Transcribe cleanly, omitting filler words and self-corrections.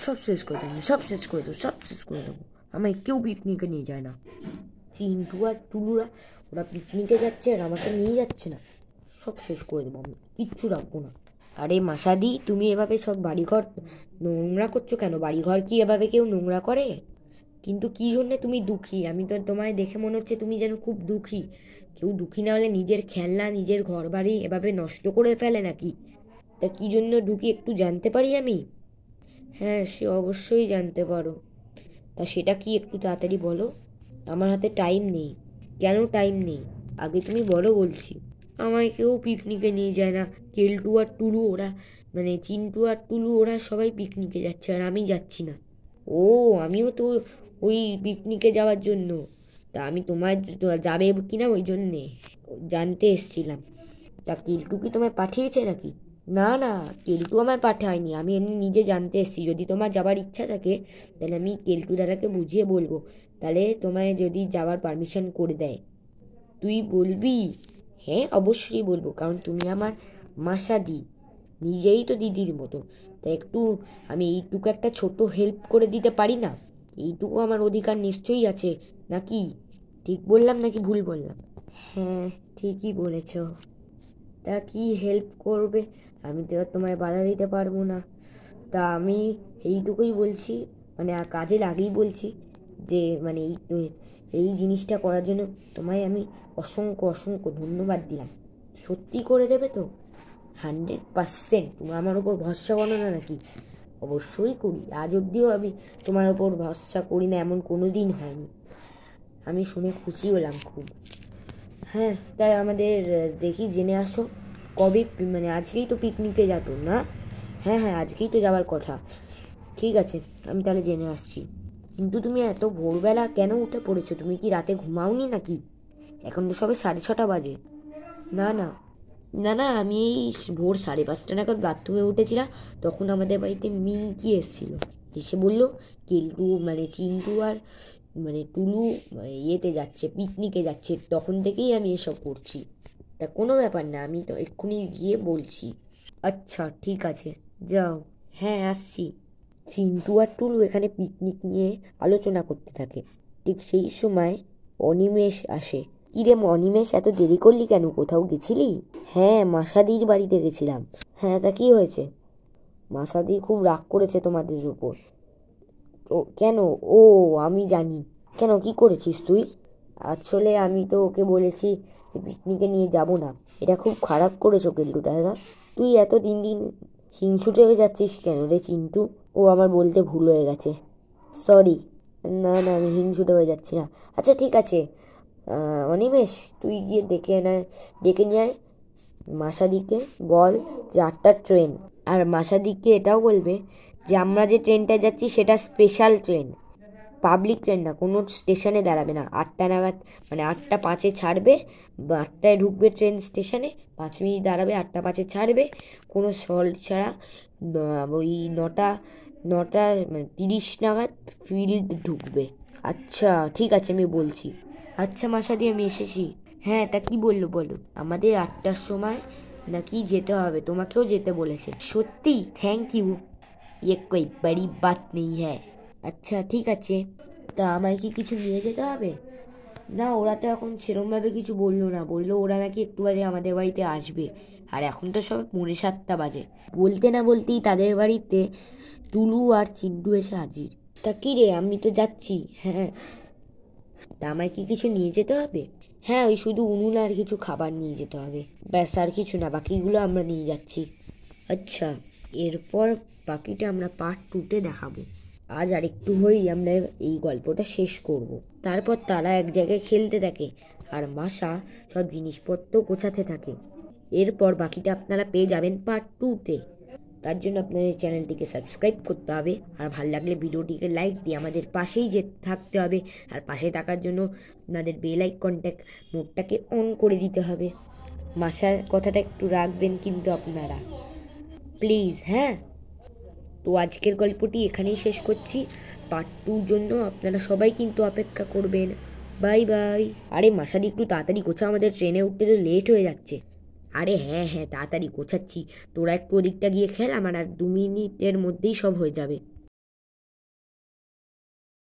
সব শেষ করে দেবো, সব শেষ করে দেবো, সব শেষ করে দেবো। আমায় কেউ পিকনিকে নিয়ে যায় না। চিন্টু আর টুলুরা ওরা পিকনিকে যাচ্ছে আর আমাকে নিয়ে যাচ্ছে না। সব শেষ করে দেবো, আমি কিচ্ছু রাখবো না। আরে মাসাদি, তুমি এভাবে সব বাড়িঘর নোংরা করছো কেন? বাড়িঘর কি এভাবে কেউ নোংরা করে? কিন্তু কী জন্যে তুমি দুঃখী? আমি তো তোমায় দেখে মনে হচ্ছে তুমি যেন খুব দুঃখী। কেউ দুঃখী না হলে নিজের খেলনা, নিজের ঘর বাড়ি এভাবে নষ্ট করে ফেলে নাকি? তা কী জন্য দুঃখী একটু জানতে পারি আমি? হ্যাঁ, সে অবশ্যই জানতে পারো। তা সেটা কি একটু তাড়াতাড়ি বলো। আমার হাতে টাইম নেই। কেন টাইম নেই? আগে তুমি বলো বলছি। আমায় কেউ পিকনিকে নিয়ে যায় না। কেলটু আর টুলু ওরা, মানে চিন্টু আর টুলু ওরা সবাই পিকনিকে যাচ্ছে আর আমি যাচ্ছি না। ও, আমিও তো ওই পিকনিকে যাওয়ার জন্য। তা আমি তোমার যাবে কিনা ওই জন্যে জানতে এসছিলাম। তা কেলটু কি তোমায় পাঠিয়েছে নাকি? না না, কেলটু আমায় পাঠায়নি, আমি এমনি নিজে জানতে এসেছি। যদি তোমার যাবার ইচ্ছা থাকে তাহলে আমি কেলটু দাদাকে বুঝিয়ে বলবো, তাহলে তোমায় যদি যাওয়ার পারমিশন করে দেয়। তুই বলবি? হ্যাঁ অবশ্যই বলবো, কারণ তুমি আমার মাসাদি, নিজেই তো দিদির মতো। তা একটু আমি এইটুকু একটা ছোট হেল্প করে দিতে পারি না? এইটুকু আমার অধিকার নিশ্চয়ই আছে নাকি? ঠিক বললাম নাকি ভুল বললাম? হ্যাঁ, ঠিকই বলেছ। তা কি হেল্প করবে? আমি তো আর তোমায় বাধা দিতে পারবো না। তা আমি এইটুকুই বলছি, মানে কাজে লাগেই বলছি যে মানে এই জিনিসটা করার জন্য তোমায় আমি অসংখ্য অসংখ্য ধন্যবাদ দিলাম। সত্যি করে দেবে তো? 100%। তুমি আমার ওপর ভরসা করো না নাকি? অবশ্যই করি, আজ অবধিও আমি তোমার ওপর ভরসা করি না এমন কোনো দিন হয়নি। আমি শুনে খুশি হলাম খুব। হ্যাঁ, তাই আমাদের দেখি জেনে আসো কবে, মানে আজকেই তো পিকনিকে যাবো না? হ্যাঁ হ্যাঁ, আজকেই তো যাওয়ার কথা। ঠিক আছে, আমি তাহলে জেনে আসছি। কিন্তু তুমি এত ভোরবেলা কেন উঠে পড়েছো? তুমি কি রাতে ঘুমাওনি নাকি? এখন তো সবে 6:30 বাজে। না না, না না, আমি এই ভোর 5:30 নাগাদ বাথরুমে উঠেছিলাম। তখন আমাদের বাড়িতে মিঙ্কি এসেছিল, এসে বলল কেলটু মানে চিন্টু আর মানে টুলু ইয়েতে যাচ্ছে, পিকনিকে যাচ্ছে। তখন থেকেই আমি এসব করছি। তা কোনো ব্যাপার না, আমি তো এক্ষুনি গিয়ে বলছি। আচ্ছা ঠিক আছে, যাও। হ্যাঁ আসছি। চিন্টু আর টুলু এখানে পিকনিক নিয়ে আলোচনা করতে থাকে। ঠিক সেই সময় অনিমেষ আসে। কিরে অনিমেষ, এত দেরি করলি কেন? কোথাও গেছিলি? হ্যাঁ, মাসাদির বাড়িতে গেছিলাম। হ্যাঁ, তা কি হয়েছে? মাসাদি খুব রাগ করেছে তোমাদের উপর। ও কেন? ও, আমি জানি। কেন, কি করেছিস তুই? আসলে আমি তো ওকে বলেছি যে পিকনিকে নিয়ে যাব না। এটা খুব খারাপ করেছো কেলটু দাদা। তুই এত দিন দিন হিংসুটে হয়ে যাচ্ছিস কেন রে চিন্টু? ও আমার বলতে ভুল হয়ে গেছে, সরি। না না, আমি হিংসুটে হয়ে যাচ্ছি না। আচ্ছা ঠিক আছে, অনিমেষ তুই গিয়ে ডেকে নিয়ে আয় মাসাদিকে। বল যে 8টার ট্রেন। আর মাসাদিকে এটাও বলবে যে আমরা যে ট্রেনটায় যাচ্ছি সেটা স্পেশাল ট্রেন, পাবলিক ট্রেন না, কোনো স্টেশনে দাঁড়াবে না। 8টা নাগাদ, মানে 8টা 5-এ ছাড়বে, 8টায় ঢুকবে ট্রেন স্টেশনে, 5 মিনিট দাঁড়াবে, 8টা 5-এ ছাড়বে, কোনো সল্ট ছাড়া। ওই 9টা 30 নাগাদ ফিল্ড ঢুকবে। আচ্ছা ঠিক আছে, আমি বলছি। আচ্ছা মাসাদি, আমি এসেছি। হ্যাঁ, তা কি বললো বলো। আমাদের 8টার সময় নাকি যেতে হবে, তোমাকেও যেতে বলেছে। সত্যি? থ্যাংক ইউ, ये कोई बड़ी बात नहीं है। আচ্ছা ঠিক আছে। তা আমায় কি কিছু নিয়ে যেতে হবে? না, ওরা তো এখন সেরমভাবে কিছু বললো না। বললো ওরা নাকি একটু বাদে আমাদের বাড়িতে আসবে। আর এখন তো সব 6:45 বাজে। বলতে না বলতেই তাদের বাড়িতে টুলু আর চিন্টু এসে হাজির। তা কি রে, আমি তো যাচ্ছি। হ্যাঁ, তা আমায় কি কিছু নিয়ে যেতে হবে? হ্যাঁ, ওই শুধু উনুন আর কিছু খাবার নিয়ে যেতে হবে, ব্যাস, আর কিছু না। বাকিগুলো আমরা নিয়ে যাচ্ছি। আচ্ছা, এরপর বাকিটা আমরা পার্ট 2-তে দেখাবো। আজ আর একটু হয়েই আমরা এই গল্পটা শেষ করব। তারপর তারা এক জায়গায় খেলতে থাকে আর মাসা সব জিনিসপত্র গোছাতে থাকে। এরপর বাকিটা আপনারা পেয়ে যাবেন পার্ট 2-তে। তার জন্য আপনাদের চ্যানেলটিকে সাবস্ক্রাইব করতে হবে, আর ভালো লাগলে ভিডিওটিকে লাইক দিয়ে আমাদের পাশেই থাকতে হবে। আর পাশে থাকার জন্য আপনাদের বেল আইকনটাকে মোডটাকে অন করে দিতে হবে। মাসার কথাটা একটু রাখবেন কিন্তু আপনারা, প্লিজ। হ্যাঁ, তো আজকের গল্পটি এখানেই শেষ করছি। পার্ট 2-র জন্য আপনারা সবাই কিন্তু অপেক্ষা করবেন। Bye bye. আরে মাসাদি, একটু তাড়াতাড়ি গোছা, আমাদের ট্রেনে উঠতে তো লেট হয়ে যাচ্ছে। আরে হ্যাঁ হ্যাঁ, তাড়াতাড়ি গোছাচ্ছি। তোরা একটু ওদিকটা গিয়ে খেল, আমার আর 2 মিনিটের মধ্যেই সব হয়ে যাবে।